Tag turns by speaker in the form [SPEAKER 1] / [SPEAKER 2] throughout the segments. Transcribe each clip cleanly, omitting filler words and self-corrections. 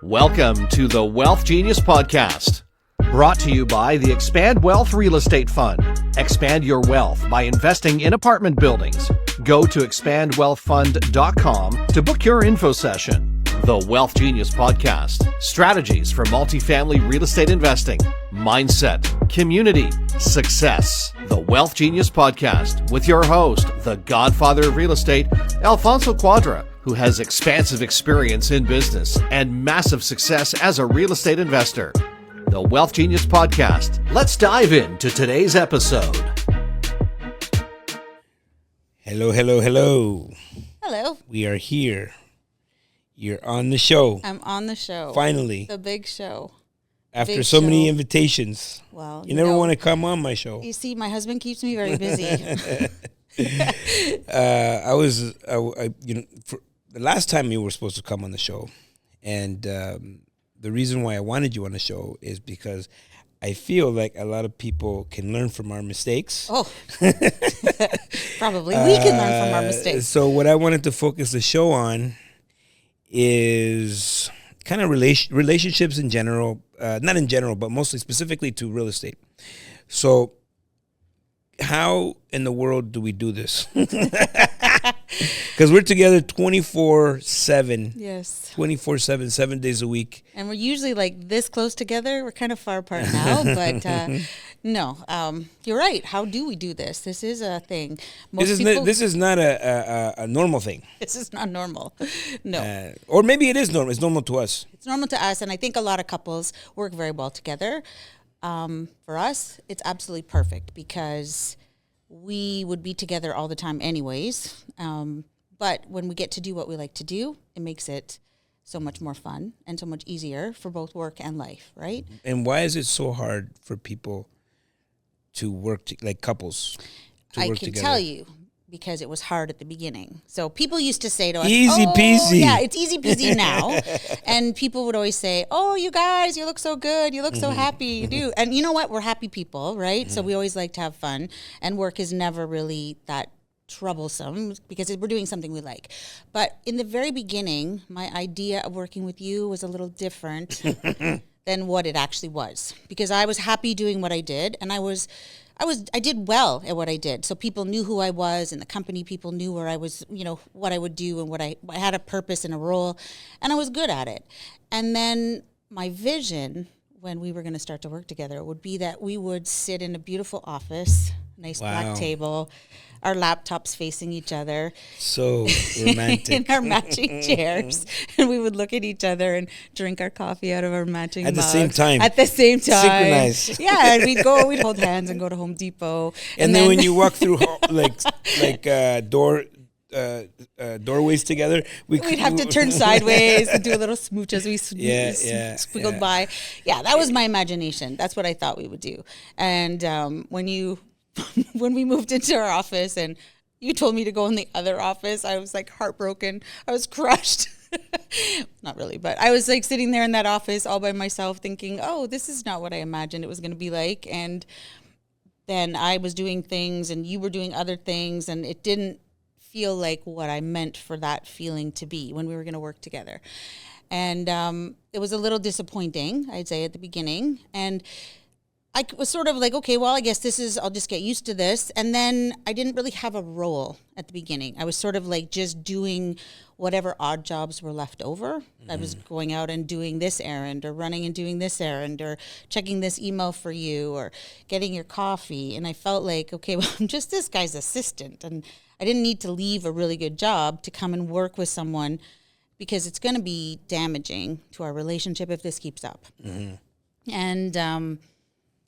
[SPEAKER 1] Welcome to the WealthGenius podcast, brought to you by the Expand Wealth Real Estate Fund. Expand your wealth by investing in apartment buildings. Go to expandwealthfund.com to book your info session. The WealthGenius podcast, strategies for multifamily real estate investing, mindset, community, success. The WealthGenius podcast with your host, the godfather of real estate, Alfonso Cuadra, who has expansive experience in business and massive success as a real estate investor. The WealthGenius podcast. Let's dive into today's episode.
[SPEAKER 2] Hello, hello, hello.
[SPEAKER 3] Hello.
[SPEAKER 2] We are here. You're on the show.
[SPEAKER 3] I'm on the show.
[SPEAKER 2] Finally.
[SPEAKER 3] The big show.
[SPEAKER 2] After
[SPEAKER 3] big
[SPEAKER 2] so many
[SPEAKER 3] show.
[SPEAKER 2] invitations.
[SPEAKER 3] Well,
[SPEAKER 2] you never want to come on my show.
[SPEAKER 3] You see, my husband keeps me very busy.
[SPEAKER 2] For the last time you were supposed to come on the show, and the reason why I wanted you on the show is because I feel like a lot of people can learn from our mistakes.
[SPEAKER 3] Oh, probably. We can learn from our mistakes.
[SPEAKER 2] So what I wanted to focus the show on is kind of relationships in general, not in general, but mostly specifically to real estate. So how in the world do we do this? Because we're together 24/7.
[SPEAKER 3] Yes.
[SPEAKER 2] 24/7, 7 days a week.
[SPEAKER 3] And we're usually like this close together. We're kind of far apart now, but no, you're right. How do we do this? This is a thing.
[SPEAKER 2] This is not a normal thing.
[SPEAKER 3] This is not normal. No.
[SPEAKER 2] Or maybe it is normal. It's normal to us.
[SPEAKER 3] It's normal to us, and I think a lot of couples work very well together. For us, it's absolutely perfect because we would be together all the time anyways. But when we get to do what we like to do, it makes it so much more fun and so much easier for both work and life, right?
[SPEAKER 2] And why is it so hard for people to work, like couples, to work together?
[SPEAKER 3] I can tell you, because it was hard at the beginning. So people used to say to us,
[SPEAKER 2] easy peasy.
[SPEAKER 3] Yeah, it's easy peasy now. And people would always say, oh, you guys, you look so good. You look so happy. You do. And you know what? We're happy people, right? So we always like to have fun. And work is never really that troublesome because we're doing something we like. But in the very beginning, my idea of working with you was a little different than what it actually was. Because I was happy doing what I did. And I did well at what I did. So people knew who I was, and the company people knew where I was, what I would do, and what I had a purpose and a role, and I was good at it. And then my vision when we were going to start to work together would be that we would sit in a beautiful office, nice black table, our laptops facing each other.
[SPEAKER 2] So romantic.
[SPEAKER 3] In our matching chairs. And we would look at each other and drink our coffee out of our matching mugs.
[SPEAKER 2] At the same time.
[SPEAKER 3] Synchronized.
[SPEAKER 2] Synchronized.
[SPEAKER 3] Yeah, and we'd hold hands and go to Home Depot.
[SPEAKER 2] And then when you walk through doorways together, we'd have
[SPEAKER 3] to turn sideways and do a little smooch as we squiggled by. Yeah, that was my imagination. That's what I thought we would do. And when we moved into our office and you told me to go in the other office, I was like heartbroken. I was crushed. Not really, but I was like sitting there in that office all by myself thinking, oh, this is not what I imagined it was going to be like. And then I was doing things and you were doing other things, and it didn't feel like what I meant for that feeling to be when we were going to work together. And it was a little disappointing, I'd say, at the beginning. And I was sort of like, okay, well, I guess I'll just get used to this. And then I didn't really have a role at the beginning. I was sort of like just doing whatever odd jobs were left over. I was going out and doing this errand, or running and doing this errand, or checking this email for you, or getting your coffee. And I felt like, okay, well, I'm just this guy's assistant. And I didn't need to leave a really good job to come and work with someone, because it's going to be damaging to our relationship if this keeps up. And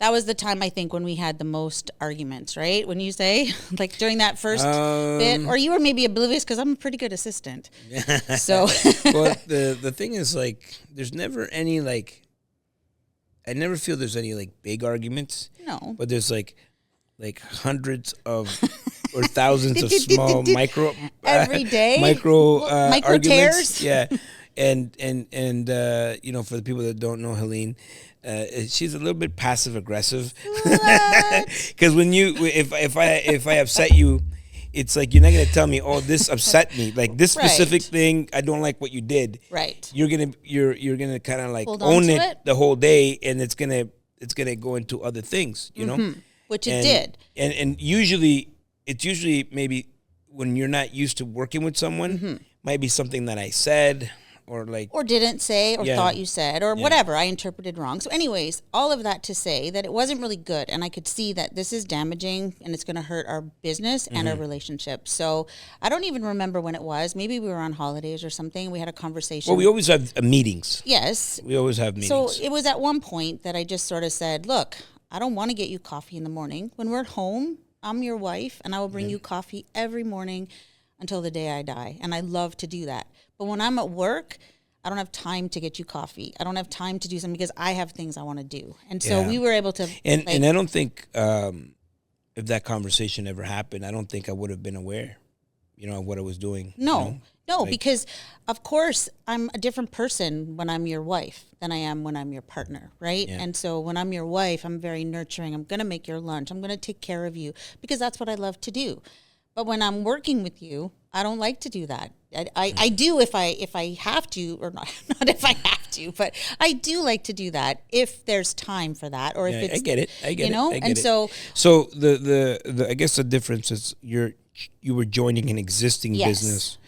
[SPEAKER 3] that was the time, I think, when we had the most arguments, right? When you say, like during that first bit, or you were maybe oblivious because I'm a pretty good assistant. So,
[SPEAKER 2] well, the thing is, like, there's never any I never feel there's any big arguments.
[SPEAKER 3] No,
[SPEAKER 2] but there's like hundreds of or thousands of small micro
[SPEAKER 3] every day
[SPEAKER 2] micro arguments.
[SPEAKER 3] Tears.
[SPEAKER 2] Yeah, and for the people that don't know Helene. She's a little bit passive aggressive because if I upset you, it's like you're not gonna tell me, oh, this upset me. Like this
[SPEAKER 3] Right.
[SPEAKER 2] specific thing, I don't like what you did.
[SPEAKER 3] Right.
[SPEAKER 2] You're gonna kind of like
[SPEAKER 3] Hold on
[SPEAKER 2] own
[SPEAKER 3] to
[SPEAKER 2] it
[SPEAKER 3] it.
[SPEAKER 2] the whole day, and it's gonna go into other things, you know.
[SPEAKER 3] Which it did.
[SPEAKER 2] And usually it's maybe when you're not used to working with someone, might be something that I said or like
[SPEAKER 3] Or didn't say, or
[SPEAKER 2] Yeah.
[SPEAKER 3] thought you said, or
[SPEAKER 2] Yeah.
[SPEAKER 3] whatever I interpreted wrong. So anyways, all of that to say that it wasn't really good. And I could see that this is damaging and it's going to hurt our business and our relationship. So I don't even remember when it was. Maybe we were on holidays or something. We had a conversation.
[SPEAKER 2] Well, we always have meetings.
[SPEAKER 3] Yes.
[SPEAKER 2] We always have meetings.
[SPEAKER 3] So it was at one point that I just sort of said, look, I don't want to get you coffee in the morning. When we're at home, I'm your wife and I will bring you coffee every morning until the day I die. And I love to do that. But when I'm at work, I don't have time to get you coffee. I don't have time to do something because I have things I want to do. And so
[SPEAKER 2] Yeah.
[SPEAKER 3] we were able to.
[SPEAKER 2] And I don't think if that conversation ever happened, I don't think I would have been aware, of what I was doing.
[SPEAKER 3] No, because of course I'm a different person when I'm your wife than I am when I'm your partner, right?
[SPEAKER 2] Yeah.
[SPEAKER 3] And so when I'm your wife, I'm very nurturing. I'm going to make your lunch. I'm going to take care of you because that's what I love to do. But when I'm working with you, I don't like to do that. I do if I have to, or not if I have to, but I do like to do that if there's time for that, or if it's
[SPEAKER 2] I get it. I get it.
[SPEAKER 3] so
[SPEAKER 2] the I guess the difference is you were joining an existing
[SPEAKER 3] Yes.
[SPEAKER 2] business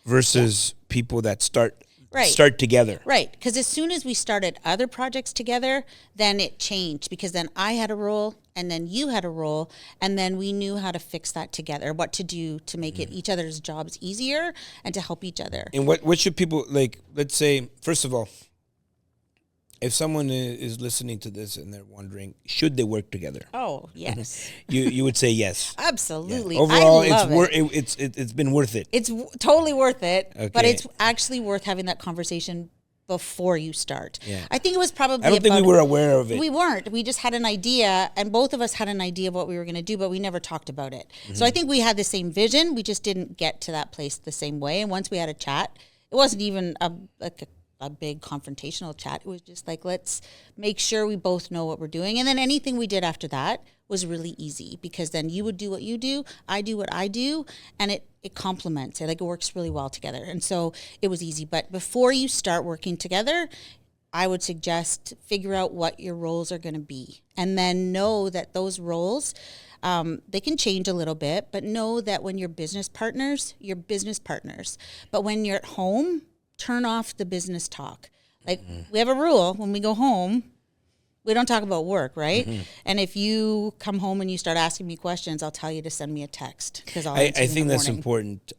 [SPEAKER 2] versus people that start
[SPEAKER 3] Right.
[SPEAKER 2] together.
[SPEAKER 3] Right, because as soon as we started other projects together, then it changed because then I had a role and then you had a role and then we knew how to fix that together, what to do to make it each other's jobs easier and to help each other.
[SPEAKER 2] And what should people like? Let's say, first of all, if someone is listening to this and they're wondering, should they work together?
[SPEAKER 3] Oh, yes.
[SPEAKER 2] You would say yes.
[SPEAKER 3] Absolutely.
[SPEAKER 2] Overall,
[SPEAKER 3] I love
[SPEAKER 2] it's been worth it.
[SPEAKER 3] It's totally worth it, but
[SPEAKER 2] Okay.
[SPEAKER 3] it's actually worth having that conversation before you start.
[SPEAKER 2] Yeah.
[SPEAKER 3] I think it was probably
[SPEAKER 2] I don't think we were aware of it.
[SPEAKER 3] We weren't. We just had an idea, and both of us had an idea of what we were going to do, but we never talked about it. So I think we had the same vision. We just didn't get to that place the same way. And once we had a chat, it wasn't even a big confrontational chat. It was just like, let's make sure we both know what we're doing. And then anything we did after that was really easy because then you would do what you do, I do what I do, and it complements it. Like it works really well together. And so it was easy. But before you start working together, I would suggest figure out what your roles are going to be. And then know that those roles, they can change a little bit, but know that when you're business partners, you're business partners. But when you're at home, turn off the business talk. Like we have a rule when we go home, we don't talk about work, right? And if you come home and you start asking me questions, I'll tell you to send me a text because I
[SPEAKER 2] think that's important.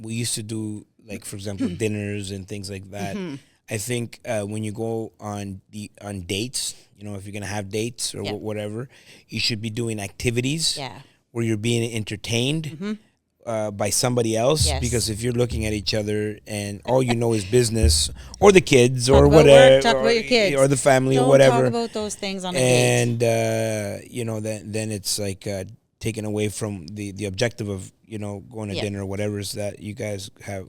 [SPEAKER 2] We used to do, like, for example, dinners and things like that. I think when you go on dates, if you're gonna have dates or whatever, you should be doing activities where you're being entertained by somebody else.
[SPEAKER 3] Yes.
[SPEAKER 2] Because if you're looking at each other and all you know is business or the kids
[SPEAKER 3] Talk
[SPEAKER 2] or
[SPEAKER 3] about
[SPEAKER 2] whatever,
[SPEAKER 3] work, talk about your kids.
[SPEAKER 2] or the family
[SPEAKER 3] Don't
[SPEAKER 2] or whatever,
[SPEAKER 3] talk about those things on a date.
[SPEAKER 2] and then it's like taken away from the objective of going to dinner or whatever is that you guys have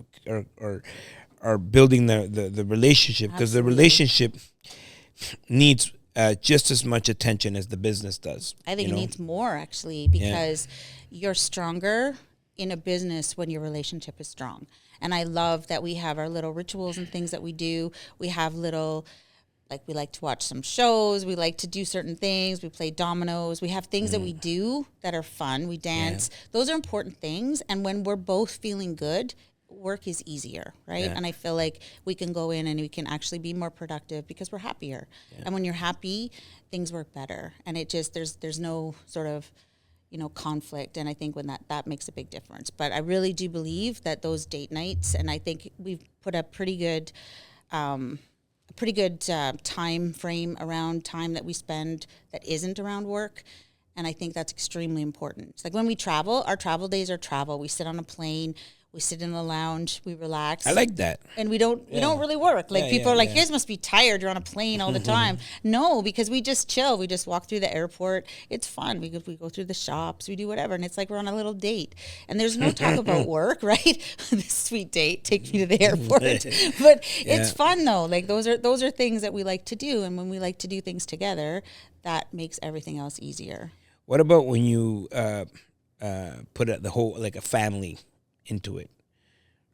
[SPEAKER 2] are building the relationship, because the relationship needs just as much attention as the business does.
[SPEAKER 3] I think it needs more actually, because you're stronger in a business when your relationship is strong. And I love that we have our little rituals and things that we do. We have little, like, we like to watch some shows. We like to do certain things. We play dominoes. We have things that we do that are fun. We dance. Those are important things. And when we're both feeling good, work is easier, right?
[SPEAKER 2] Yeah.
[SPEAKER 3] And I feel like we can go in and we can actually be more productive because we're happier. And when you're happy, things work better. And it just, there's no sort of, conflict. And I think when that makes a big difference. But I really do believe that those date nights, and I think we've put a pretty good time frame around time that we spend that isn't around work. And I think that's extremely important. It's like when we travel, our travel days are travel. We sit on a plane, we sit in the lounge, we relax.
[SPEAKER 2] I like that.
[SPEAKER 3] And we don't really work. Like people are like, you guys must be tired. You're on a plane all the time. No, because we just chill. We just walk through the airport. It's fun. We go through the shops. We do whatever. And it's like we're on a little date. And there's no talk about work, right? This sweet date, take me to the airport. But it's fun though. Like those are things that we like to do. And when we like to do things together, that makes everything else easier.
[SPEAKER 2] What about when you put the whole, like, a family into it?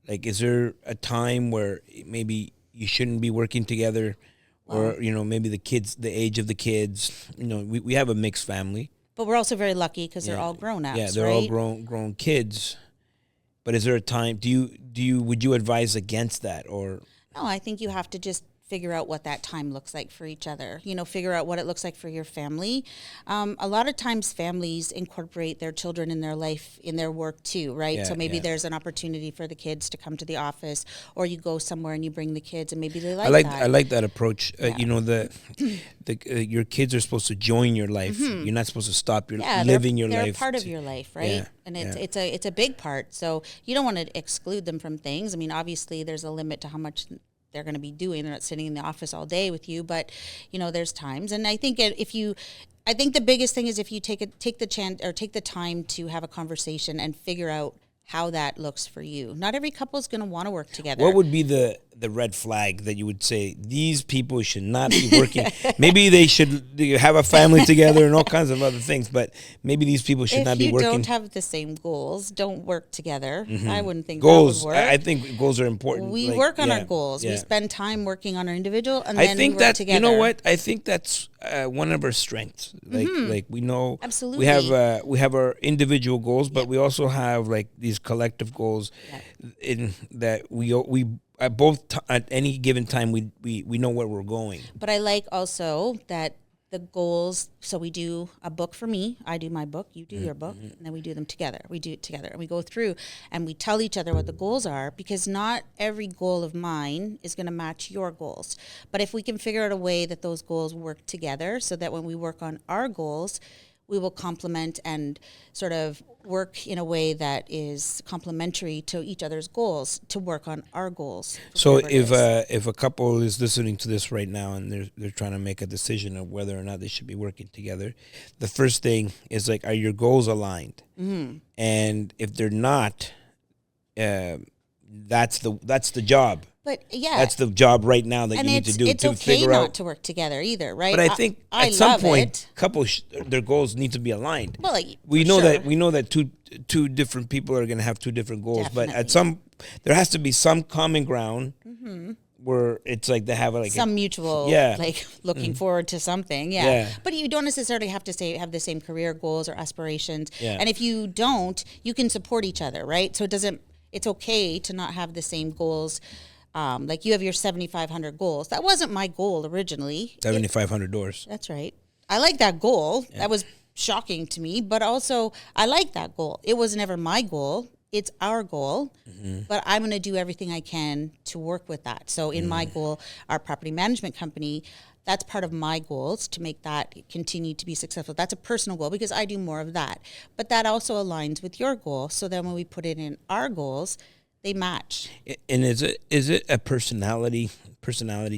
[SPEAKER 2] Like, is there a time where maybe you shouldn't be working together, or maybe the age of the kids? We have a mixed family,
[SPEAKER 3] but we're also very lucky because they're all grown-ups.
[SPEAKER 2] Yeah, they're all grown kids. But is there a time? Would you advise against that, or?
[SPEAKER 3] No, I think you have to just figure out what that time looks like for each other. Figure out what it looks like for your family. A lot of times families incorporate their children in their life, in their work too, right?
[SPEAKER 2] Yeah,
[SPEAKER 3] so maybe there's an opportunity for the kids to come to the office, or you go somewhere and you bring the kids, and maybe they like that.
[SPEAKER 2] I like that approach. Your kids are supposed to join your life. Mm-hmm. You're not supposed to stop living your life.
[SPEAKER 3] They're part of your life, right?
[SPEAKER 2] Yeah,
[SPEAKER 3] and it's a big part. So you don't want to exclude them from things. I mean, obviously there's a limit to how much they're going to be doing. They're not sitting in the office all day with you, but there's times. And I think I think the biggest thing is if you take the chance or take the time to have a conversation and figure out how that looks for you. Not every couple is going to want to work together.
[SPEAKER 2] What would be the red flag that you would say these people should not be working? Maybe they should have a family together and all kinds of other things, but maybe these people should not be working.
[SPEAKER 3] If you don't have the same goals, don't work together. Mm-hmm. I wouldn't think
[SPEAKER 2] goals,
[SPEAKER 3] that would work.
[SPEAKER 2] I think goals are important.
[SPEAKER 3] We work on our goals. We spend time working on our individual, and then we work together.
[SPEAKER 2] You know what? I think that's one of our strengths. Like we know,
[SPEAKER 3] absolutely,
[SPEAKER 2] we have our individual goals, but we also have like these collective goals in that we at any given time we know where we're going.
[SPEAKER 3] But I like also that the goals. So we do a book for me. I do my book. You do your book, and then we do them together. We do it together, and we go through and we tell each other what the goals are, because not every goal of mine is going to match your goals. But if we can figure out a way that those goals work together, so that when we work on our goals, we will complement and sort of work in a way that is complementary to each other's goals to work on our goals.
[SPEAKER 2] So if a couple is listening to this right now and they're trying to make a decision of whether or not they should be working together, the first thing is like, are your goals aligned? Mm-hmm. And if they're not, that's the job.
[SPEAKER 3] But yeah,
[SPEAKER 2] that's the job right now that you need to do.
[SPEAKER 3] It's okay not to work together either, right?
[SPEAKER 2] But I think at some point, couples their goals need to be aligned.
[SPEAKER 3] Well,
[SPEAKER 2] we know that two different people are going to have two different goals,
[SPEAKER 3] Definitely.
[SPEAKER 2] But there has to be some common ground where it's like they have like
[SPEAKER 3] some mutual, like looking forward to something, But you don't necessarily have to have the same career goals or aspirations. Yeah. And if you don't, you can support each other, right? So it's okay to not have the same goals. Like you have your 7,500 goals. That wasn't my goal originally.
[SPEAKER 2] 7,500 doors.
[SPEAKER 3] That's right. I like that goal. Yeah. That was shocking to me, but also I like that goal. It was never my goal. It's our goal, but I'm going to do everything I can to work with that. So in my goal, our property management company, that's part of my goals to make that continue to be successful. That's a personal goal because I do more of that. But that also aligns with your goal. So then when we put it in our goals, they match.
[SPEAKER 2] And is it a personality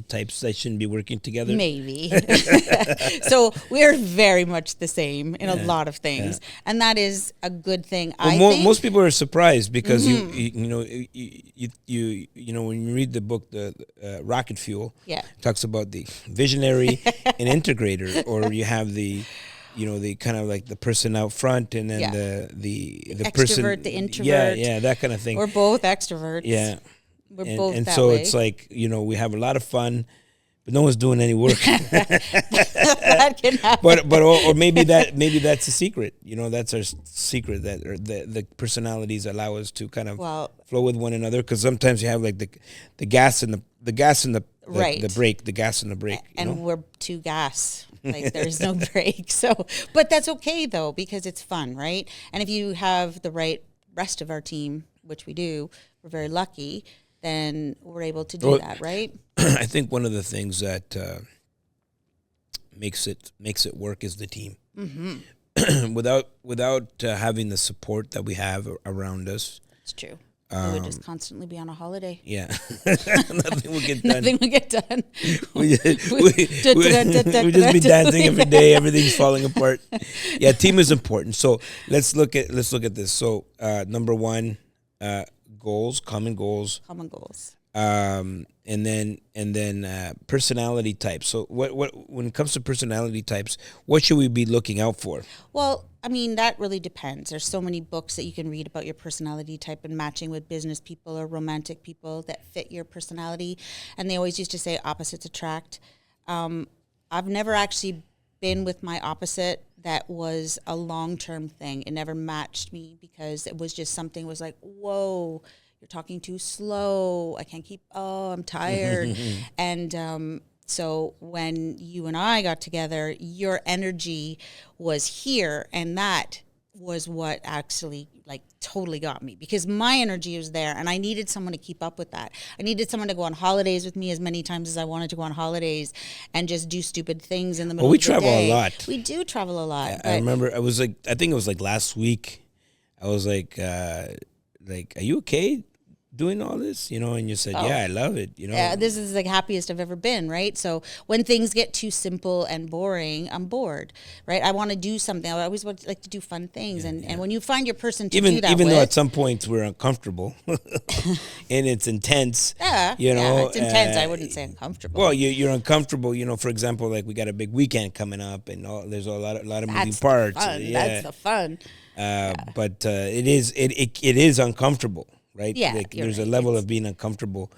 [SPEAKER 2] types that shouldn't be working together?
[SPEAKER 3] Maybe. So we're very much the same in a lot of things, and that is a good thing. I think
[SPEAKER 2] most people are surprised because you know when you read the book, the Rocket Fuel, it talks about the visionary and integrator, or you have the kind of like the person out front, and then the
[SPEAKER 3] extrovert,
[SPEAKER 2] person,
[SPEAKER 3] the introvert,
[SPEAKER 2] that kind of thing.
[SPEAKER 3] We're both extroverts.
[SPEAKER 2] Yeah,
[SPEAKER 3] we're both
[SPEAKER 2] and
[SPEAKER 3] that
[SPEAKER 2] so
[SPEAKER 3] way.
[SPEAKER 2] it's like we have a lot of fun, but no one's doing any work.
[SPEAKER 3] That can happen.
[SPEAKER 2] But or maybe that's a secret. That's our secret, that the personalities allow us to kind of flow with one another, because sometimes you have like the gas and the gas and the brake, the gas and the brake,
[SPEAKER 3] and we're too gas. Like there's no break. So, but that's okay though, because it's fun, right? And if you have the right rest of our team, which we do, we're very lucky, then we're able to do that, right?
[SPEAKER 2] I think one of the things that makes it work is the team. Mm-hmm. Without having the support that we have around us,
[SPEAKER 3] it's true. We would just constantly be on a holiday.
[SPEAKER 2] Yeah. Nothing would get done.
[SPEAKER 3] Nothing would get done.
[SPEAKER 2] We just be dancing every day. Everything's falling apart. Yeah, team is important. So let's look at this. So number one, goals, common goals.
[SPEAKER 3] Common goals.
[SPEAKER 2] And then personality types. So what when it comes to personality types, what should we be looking out for?
[SPEAKER 3] Well, I mean, that really depends. There's so many books that you can read about your personality type and matching with business people or romantic people that fit your personality. And they always used to say opposites attract. I've never actually been with my opposite that was a long-term thing. It never matched me because it was just something was like, whoa, you're talking too slow. I can't keep, I'm tired. And so when you and I got together, your energy was here, and that was what actually like totally got me, because my energy was there and I needed someone to keep up with that. I needed someone to go on holidays with me as many times as I wanted to go on holidays and just do stupid things in the middle of the day.
[SPEAKER 2] We travel a lot.
[SPEAKER 3] We do travel a lot.
[SPEAKER 2] I remember I think it was like last week. I was like, are you okay doing all this? And you said, yeah, I love it.
[SPEAKER 3] Yeah, this is the happiest I've ever been, right? So when things get too simple and boring, I'm bored, right? I want to do something. I always want to like to do fun things. And when you find your person to do that
[SPEAKER 2] even though at some points we're uncomfortable and it's intense.
[SPEAKER 3] Yeah, it's intense. I wouldn't say uncomfortable.
[SPEAKER 2] Well, you're uncomfortable, for example, like we got a big weekend coming up and there's a lot of moving parts.
[SPEAKER 3] That's the fun.
[SPEAKER 2] But it is uncomfortable. Right?
[SPEAKER 3] Yeah,
[SPEAKER 2] there's a level of being uncomfortable,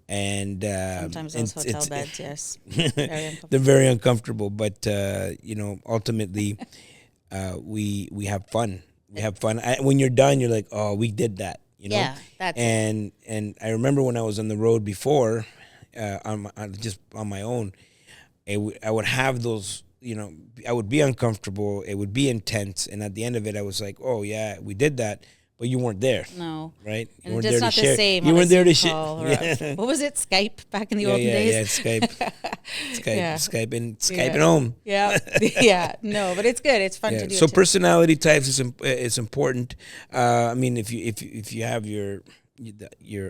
[SPEAKER 2] and
[SPEAKER 3] sometimes those hotel beds, yes,
[SPEAKER 2] they're very uncomfortable. But ultimately, we have fun. We have fun. When you're done, you're like, oh, we did that.
[SPEAKER 3] Yeah, that's
[SPEAKER 2] and I remember when I was on the road before, just on my own, I would have those. I would be uncomfortable. It would be intense, and at the end of it, I was like, oh yeah, we did that. But you weren't there.
[SPEAKER 3] No.
[SPEAKER 2] Right?
[SPEAKER 3] You weren't there to share.
[SPEAKER 2] You weren't there to share.
[SPEAKER 3] What was it? Skype back in the olden days?
[SPEAKER 2] Yeah, Skype. Skype at home.
[SPEAKER 3] Yeah. Yeah. No, but it's good. It's fun to do.
[SPEAKER 2] So personality types is important. I mean, if you have your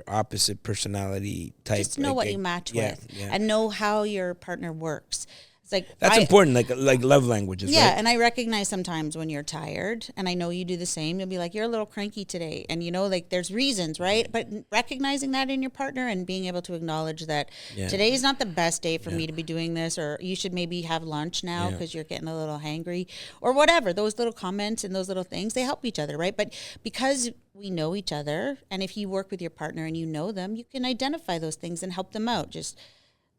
[SPEAKER 2] opposite personality type,
[SPEAKER 3] just know what you match with and know how your partner works. Like
[SPEAKER 2] that's important, like love languages.
[SPEAKER 3] Yeah,
[SPEAKER 2] right?
[SPEAKER 3] And I recognize sometimes when you're tired, and I know you do the same. You'll be like, "You're a little cranky today," and like there's reasons, right? But recognizing that in your partner and being able to acknowledge that today is not the best day for me to be doing this, or you should maybe have lunch now because you're getting a little hangry, or whatever. Those little comments and those little things, they help each other, right? But because we know each other, and if you work with your partner and you know them, you can identify those things and help them out. Just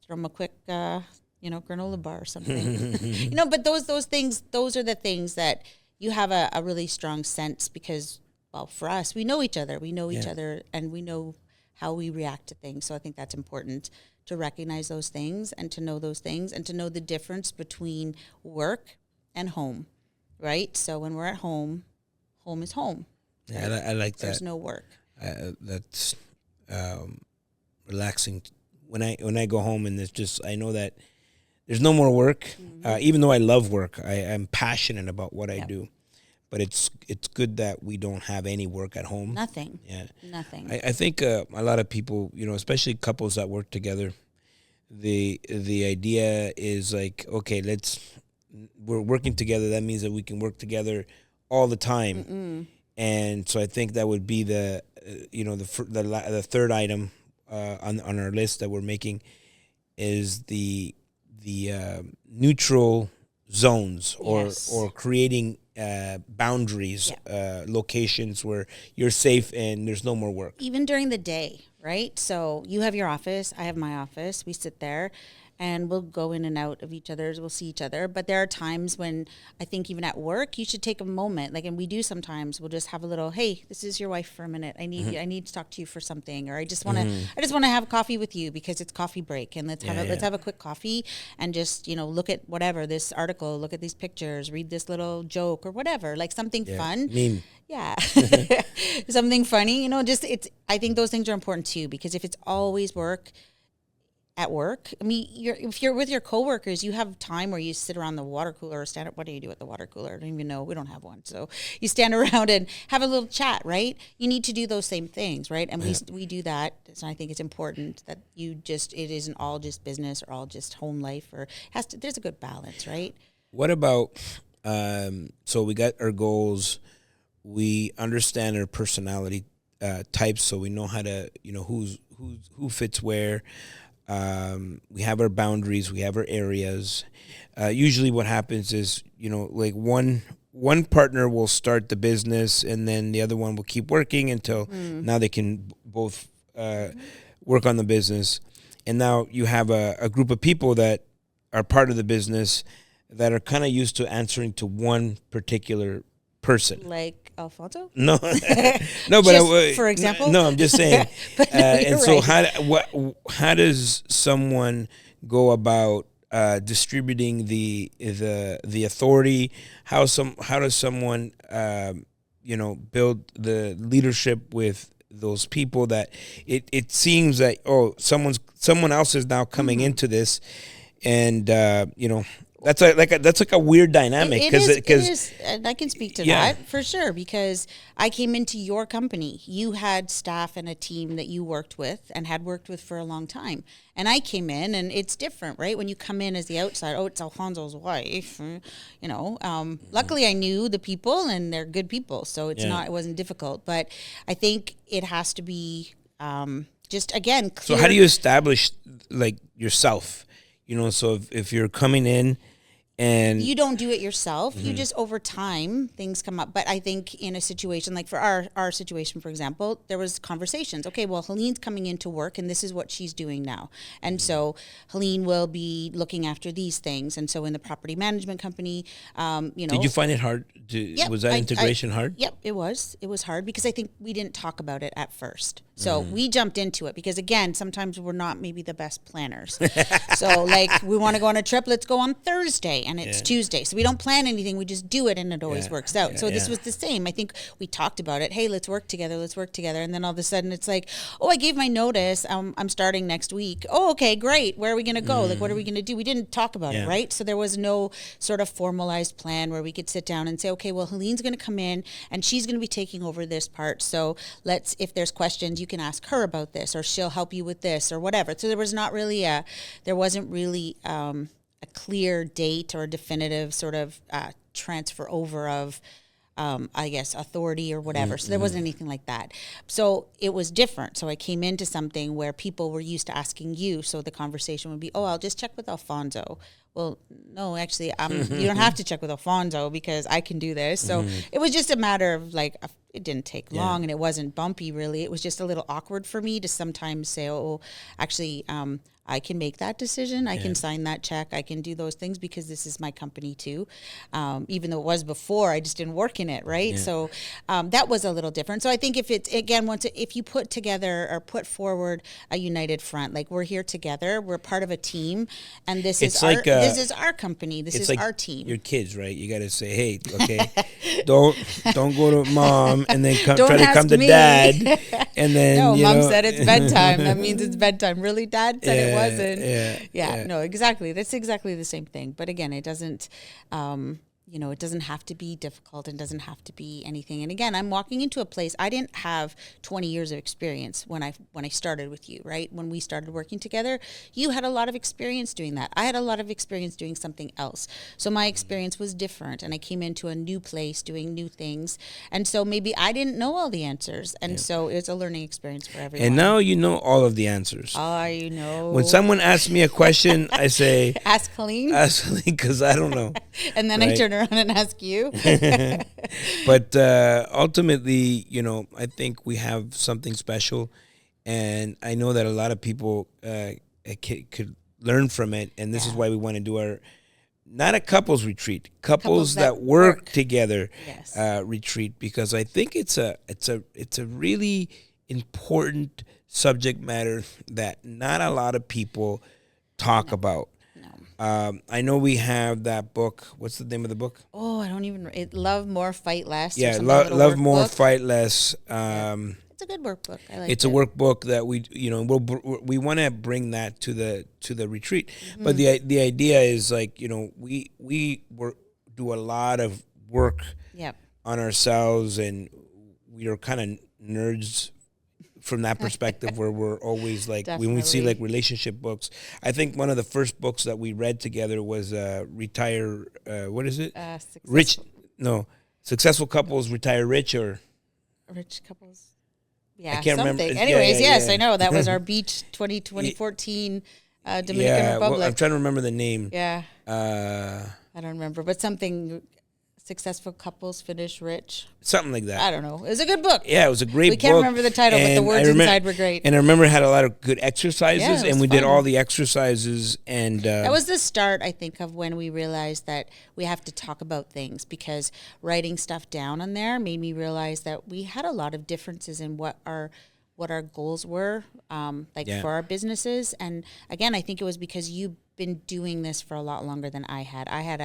[SPEAKER 3] throw them a quick. Granola bar or something. But those things, those are the things that you have a really strong sense because, well, for us, we know each other. We know each other and we know how we react to things. So I think that's important to recognize those things and to know those things and to know the difference between work and home, right? So when we're at home, home is home.
[SPEAKER 2] Right? Yeah, I like that.
[SPEAKER 3] There's no work.
[SPEAKER 2] That's relaxing. When I go home and I know that there's no more work, even though I love work. I'm passionate about what I do, but it's good that we don't have any work at home.
[SPEAKER 3] Nothing.
[SPEAKER 2] Yeah.
[SPEAKER 3] Nothing.
[SPEAKER 2] I think a lot of people, especially couples that work together, the idea is like, okay, we're working together. That means that we can work together all the time. Mm-mm. And so I think that would be the third item on our list that we're making is the neutral zones or creating boundaries, locations where you're safe and there's no more work.
[SPEAKER 3] Even during the day, right? So you have your office, I have my office. We sit there and we'll go in and out of each other's. We'll see each other. But there are times when I think even at work, you should take a moment. And we do sometimes. We'll just have a little, hey, this is your wife for a minute. I need to talk to you for something. Or I just want to have coffee with you because it's coffee break. And let's have a quick coffee and just, look at whatever, this article, look at these pictures, read this little joke or whatever, like something fun.
[SPEAKER 2] Meme.
[SPEAKER 3] Yeah. Something funny, I think those things are important too, because if it's always work, at work, I mean, if you're with your coworkers, you have time where you sit around the water cooler or stand up. What do you do at the water cooler? I don't even know. We don't have one. So you stand around and have a little chat, right? You need to do those same things, right? And we do that. So I think it's important that it isn't all just business or all just home life, or there's a good balance, right?
[SPEAKER 2] What about, so we got our goals, we understand our personality types, so we know how to, who fits where. We have our boundaries, we have our areas. Usually what happens is, like one partner will start the business and then the other one will keep working until now they can both work on the business. And now you have a group of people that are part of the business that are kind of used to answering to one particular person.
[SPEAKER 3] Like Alfonso?
[SPEAKER 2] No, no, but
[SPEAKER 3] for example.
[SPEAKER 2] No, I'm just saying.
[SPEAKER 3] But no,
[SPEAKER 2] and so,
[SPEAKER 3] right.
[SPEAKER 2] how does someone go about distributing the authority? How does someone build the leadership with those people that it seems like someone else is now coming into this, and that's like a weird dynamic
[SPEAKER 3] because and I can speak to that for sure, because I came into your company. You had staff and a team that you worked with and had worked with for a long time. And I came in, and it's different, right? When you come in as the outside, it's Alfonso's wife, Luckily, I knew the people, and they're good people, so it wasn't difficult. But I think it has to be just again clear.
[SPEAKER 2] So how do you establish like yourself? So if you're coming in. And
[SPEAKER 3] you don't do it yourself. You just, over time, things come up. But I think in a situation like for our situation, for example, there was conversations. Okay, well, Helene's coming into work, and this is what she's doing now. And so Helene will be looking after these things. And so in the property management company,
[SPEAKER 2] Did you find it hard? Was that integration hard?
[SPEAKER 3] Yep, it was. It was hard because I think we didn't talk about it at first. So we jumped into it because, again, sometimes we're not maybe the best planners. So, like, we want to go on a trip, let's go on Thursday, and it's Tuesday. So we don't plan anything, we just do it, and it always works out. So this was the same. I think we talked about it. Hey, let's work together. And then all of a sudden it's like, I gave my notice. I'm starting next week. Oh, okay, great. Where are we going to go? Like, what are we going to do? We didn't talk about it, right? So there was no sort of formalized plan where we could sit down and say, okay, well, Helene's going to come in, and she's going to be taking over this part. So if there's questions, you can ask her about this, or she'll help you with this, or whatever. So there wasn't really a clear date or a definitive sort of transfer over of, I guess, authority or whatever. So there wasn't anything like that. So it was different. So I came into something where people were used to asking you. So the conversation would be, I'll just check with Alfonso. Well, no, actually, you don't have to check with Alfonso because I can do this. So it was just a matter of like, it didn't take long and it wasn't bumpy really. It was just a little awkward for me to sometimes say, actually, I can make that decision. I can sign that check. I can do those things because this is my company too. Even though it was before, I just didn't work in it, right? Yeah. So that was a little different. So I think if you put together or put forward a united front, like we're here together, we're part of a team, and this is our company. This is like our team.
[SPEAKER 2] Your kids, right? You got to say, hey, okay, don't go to mom and then try to come to dad, and then
[SPEAKER 3] no, mom said it's bedtime. That means it's bedtime. Really, dad said it wasn't. No, exactly. That's exactly the same thing. But again, it doesn't, it doesn't have to be difficult and doesn't have to be anything. And again, I'm walking into a place, I didn't have 20 years of experience when I started with you, right? When we started working together, you had a lot of experience doing that. I had a lot of experience doing something else. So my experience was different, and I came into a new place doing new things. And so maybe I didn't know all the answers. And so it's a learning experience for everyone.
[SPEAKER 2] And now you know all of the answers.
[SPEAKER 3] I know.
[SPEAKER 2] When someone asks me a question, I say,
[SPEAKER 3] Ask Helene,
[SPEAKER 2] because I don't know.
[SPEAKER 3] And then I turn around and ask you.
[SPEAKER 2] But ultimately, I think we have something special, and I know that a lot of people could learn from it, and this is why we want to do not a couples retreat, couples that work together retreat, because I think it's a really important subject matter that not a lot of people talk about. I know we have that book. What's the name of the book?
[SPEAKER 3] Oh, I don't even. Love More, Fight Less.
[SPEAKER 2] Yeah, Love More, Fight Less.
[SPEAKER 3] It's a good workbook. I like it.
[SPEAKER 2] It's a workbook that we want to bring that to the retreat. Mm-hmm. But the idea is like we do a lot of work on ourselves, and we are kind of nerds from that perspective, where we're always like,
[SPEAKER 3] Definitely.
[SPEAKER 2] When we see like relationship books, I think one of the first books that we read together was what is it? Successful Couples Retire Rich, or
[SPEAKER 3] Rich Couples. Yeah,
[SPEAKER 2] I can't
[SPEAKER 3] something.
[SPEAKER 2] remember.
[SPEAKER 3] Anyways, yes, I know. That was our beach 2014 Dominican Republic.
[SPEAKER 2] Well, I'm trying to remember the name.
[SPEAKER 3] Yeah.
[SPEAKER 2] Uh,
[SPEAKER 3] I don't remember, but something successful couples finish rich.
[SPEAKER 2] Something like that.
[SPEAKER 3] I don't know. It was a good book.
[SPEAKER 2] Yeah, it was a great book.
[SPEAKER 3] We can't remember the title, but the words inside were great.
[SPEAKER 2] And I remember it had a lot of good exercises,
[SPEAKER 3] Yeah,
[SPEAKER 2] and we
[SPEAKER 3] fun.
[SPEAKER 2] did all the exercises. And
[SPEAKER 3] that was the start, I think, of when we realized that we have to talk about things, because writing stuff down on there made me realize that we had a lot of differences in what our goals were, for our businesses. And again, I think it was because you've been doing this for a lot longer than I had. I had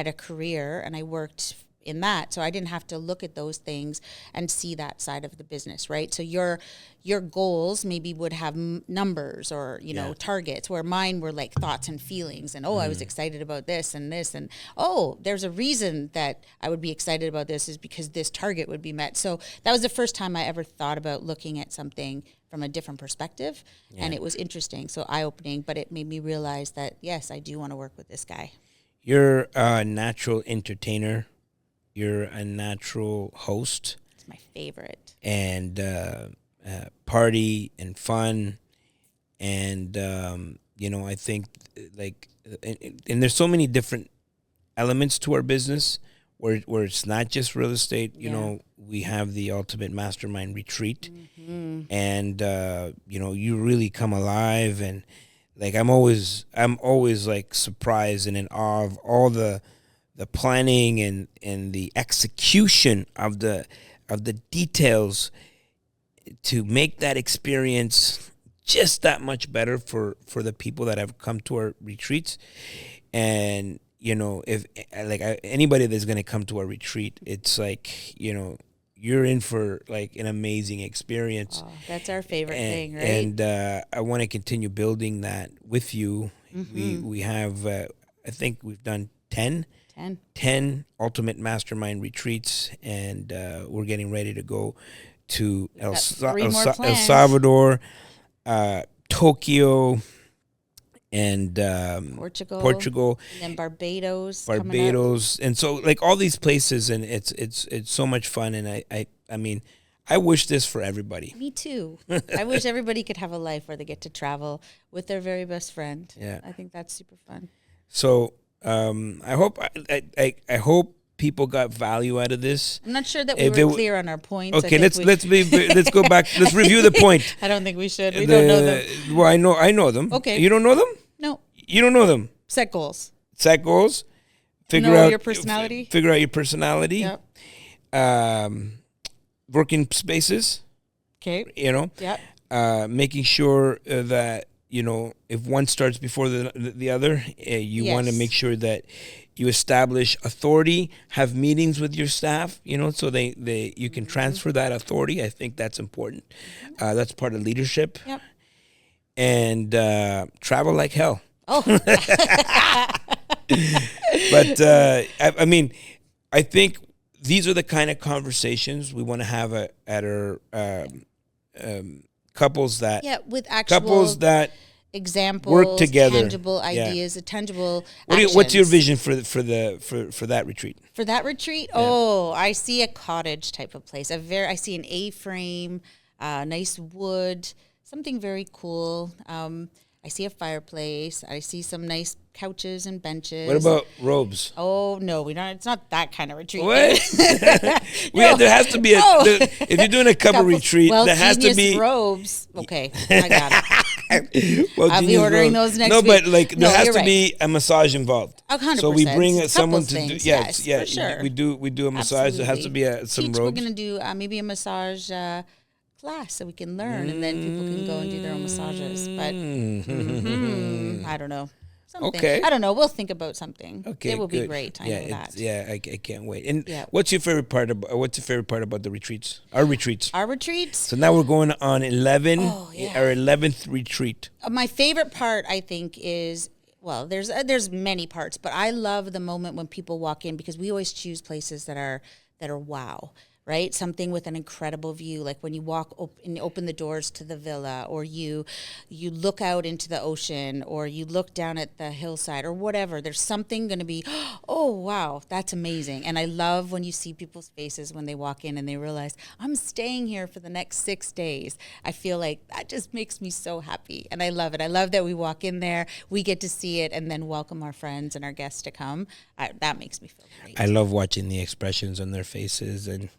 [SPEAKER 3] a career and I worked in that, so I didn't have to look at those things and see that side of the business, right? So your goals maybe would have numbers or targets, where mine were like thoughts and feelings, and I was excited about this, and there's a reason that I would be excited about this, is because this target would be met. So that was the first time I ever thought about looking at something from a different perspective, and it was interesting, so eye-opening, but it made me realize that yes, I do want to work with this guy.
[SPEAKER 2] You're a natural entertainer. You're a natural host.
[SPEAKER 3] It's my favorite.
[SPEAKER 2] And party and fun. And, I think and there's so many different elements to our business where it's not just real estate. You know, we have the Ultimate Mastermind Retreat. Mm-hmm. And, you really come alive. And like, I'm always like surprised and in awe of all the planning and the execution of the details to make that experience just that much better for the people that have come to our retreats. And if anybody that's going to come to our retreat, it's like you're in for like an amazing experience.
[SPEAKER 3] Oh, that's our favorite thing, right?
[SPEAKER 2] And I want to continue building that with you. Mm-hmm. We have I think we've done 10 Ultimate Mastermind Retreats, and we're getting ready to go to El Salvador, Tokyo, and Portugal,
[SPEAKER 3] and then Barbados,
[SPEAKER 2] and so like all these places, and it's so much fun, and I mean, I wish this for everybody.
[SPEAKER 3] Me too. I wish everybody could have a life where they get to travel with their very best friend.
[SPEAKER 2] Yeah,
[SPEAKER 3] I think that's super fun.
[SPEAKER 2] So. I hope people got value out of this.
[SPEAKER 3] I'm not sure that we were clear on our points.
[SPEAKER 2] Okay, let's go back. Let's review the point.
[SPEAKER 3] I don't think we should. We don't know them.
[SPEAKER 2] Well, I know them.
[SPEAKER 3] Okay.
[SPEAKER 2] You don't know them?
[SPEAKER 3] No.
[SPEAKER 2] You don't know them.
[SPEAKER 3] Set goals.
[SPEAKER 2] Figure out
[SPEAKER 3] your personality.
[SPEAKER 2] Figure out your personality.
[SPEAKER 3] Yep.
[SPEAKER 2] Working spaces.
[SPEAKER 3] Okay.
[SPEAKER 2] Yep. Making sure that. If one starts before the other, you want to make sure that you establish authority, have meetings with your staff, so you can transfer that authority. I think that's important. That's part of leadership.
[SPEAKER 3] Yep.
[SPEAKER 2] And travel like hell.
[SPEAKER 3] Oh.
[SPEAKER 2] But, I mean, I think these are the kind of conversations we want to have at our couples that
[SPEAKER 3] examples,
[SPEAKER 2] work together,
[SPEAKER 3] tangible ideas, tangible.
[SPEAKER 2] What's your vision for that retreat?
[SPEAKER 3] For that retreat, I see a cottage type of place. I see an A-frame, nice wood, something very cool. I see a fireplace. I see some nice couches and benches.
[SPEAKER 2] What about robes?
[SPEAKER 3] Oh no, we don't. It's not that kind of retreat.
[SPEAKER 2] What? There has to be if you're doing a couple retreat, there has to be
[SPEAKER 3] robes. Okay, I got it.
[SPEAKER 2] I'll
[SPEAKER 3] be ordering those next week.
[SPEAKER 2] No, but there has to be a massage involved.
[SPEAKER 3] 100%.
[SPEAKER 2] So we bring someone to
[SPEAKER 3] things,
[SPEAKER 2] do.
[SPEAKER 3] Yes,
[SPEAKER 2] for
[SPEAKER 3] sure.
[SPEAKER 2] We do a massage. There has to be some robes.
[SPEAKER 3] We're gonna do maybe a massage class so we can learn, and then people can go and do their own massages. But I don't know. Something.
[SPEAKER 2] Okay.
[SPEAKER 3] I don't know. We'll think about something.
[SPEAKER 2] Okay,
[SPEAKER 3] it will be great. I know that.
[SPEAKER 2] Yeah, I can't wait. And what's your favorite part about the retreats? Our retreats.
[SPEAKER 3] So
[SPEAKER 2] now we're going on 11. Our 11th retreat.
[SPEAKER 3] My favorite part, I think, is there's many parts, but I love the moment when people walk in, because we always choose places that are wow. right? Something with an incredible view, like when you walk and open the doors to the villa, or you look out into the ocean, or you look down at the hillside, or whatever. There's something going to be, oh, wow, that's amazing. And I love when you see people's faces when they walk in and they realize, I'm staying here for the next 6 days. I feel like that just makes me so happy. And I love it. I love that we walk in there, we get to see it, and then welcome our friends and our guests to come. That makes me feel great.
[SPEAKER 2] I love watching the expressions on their faces. And,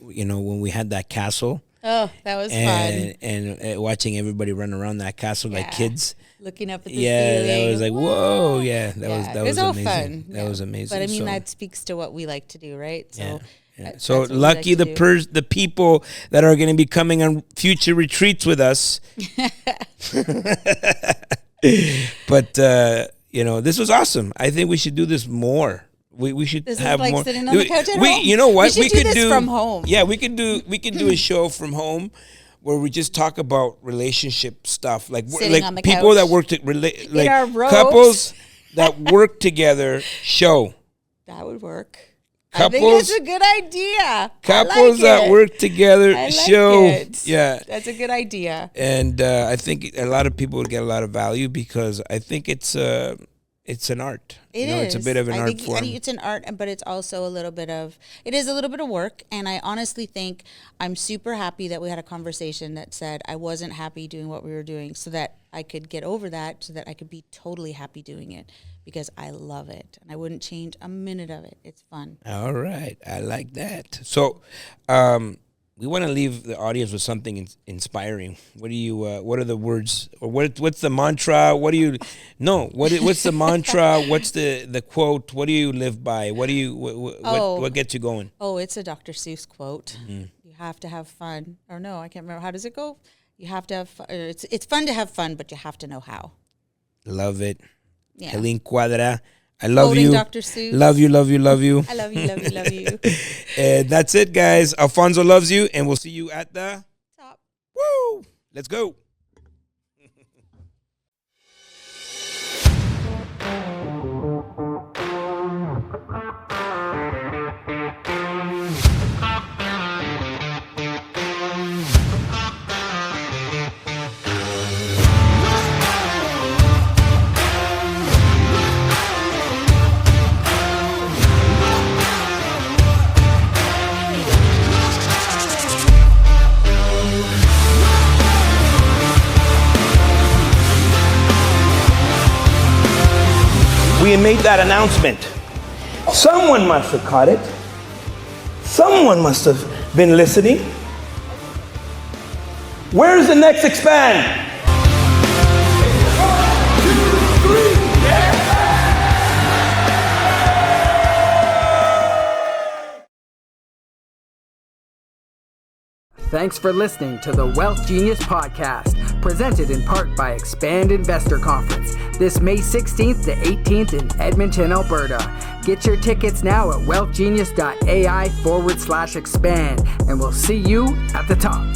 [SPEAKER 2] you know, when we had that castle.
[SPEAKER 3] Oh, that was fun.
[SPEAKER 2] And watching everybody run around that castle like kids.
[SPEAKER 3] Looking up at the ceiling.
[SPEAKER 2] That was like, whoa. Yeah, that was
[SPEAKER 3] all
[SPEAKER 2] amazing.
[SPEAKER 3] Fun.
[SPEAKER 2] That was amazing.
[SPEAKER 3] But I mean, that speaks to what we like to do, right? So,
[SPEAKER 2] so lucky the people that are going to be coming on future retreats with us. But, you know, this was awesome. I think we should do this more. We should have
[SPEAKER 3] like
[SPEAKER 2] more.
[SPEAKER 3] Sitting on the couch at home.
[SPEAKER 2] You know what?
[SPEAKER 3] We could do this from home.
[SPEAKER 2] Yeah, we could do a show from home where we just talk about relationship stuff, like
[SPEAKER 3] on the
[SPEAKER 2] people
[SPEAKER 3] couch.
[SPEAKER 2] that work couples that work together. Show
[SPEAKER 3] that would work.
[SPEAKER 2] Couples,
[SPEAKER 3] I think it's a good idea.
[SPEAKER 2] Couples that work together. Show.
[SPEAKER 3] It.
[SPEAKER 2] Yeah,
[SPEAKER 3] that's a good idea.
[SPEAKER 2] And I think a lot of people would get a lot of value because I think it's an art.
[SPEAKER 3] It is.
[SPEAKER 2] It's a bit of an art form.
[SPEAKER 3] I think it's an art, but it's also a little bit of work. And I honestly think I'm super happy that we had a conversation that said I wasn't happy doing what we were doing, so that I could get over that, so that I could be totally happy doing it, because I love it and I wouldn't change a minute of it. It's fun.
[SPEAKER 2] All right. I like that. So, we want to leave the audience with something inspiring. What are the words, or what's the mantra? What's the mantra? What's the quote? What do you live by? What gets you going?
[SPEAKER 3] Oh, it's a Dr. Seuss quote. Mm-hmm. You have to have fun. Or no, I can't remember. How does it go? You have to have fun. It's fun to have fun, but you have to know how.
[SPEAKER 2] Love it.
[SPEAKER 3] Yeah.
[SPEAKER 2] Helene Cuadra. I love you.
[SPEAKER 3] Dr. Seuss.
[SPEAKER 2] Love you, love you, love you.
[SPEAKER 3] I love you, love you, love you.
[SPEAKER 2] And that's it, guys. Alfonso loves you, and we'll see you at the
[SPEAKER 3] top.
[SPEAKER 2] Woo! Let's go. We made that announcement. Someone must have caught it. Someone must have been listening. Where's the next expand?
[SPEAKER 4] Thanks for listening to the Wealth Genius podcast, presented in part by Expand Investor Conference, this May 16th to 18th in Edmonton, Alberta. Get your tickets now at wealthgenius.ai/expand, and we'll see you at the top.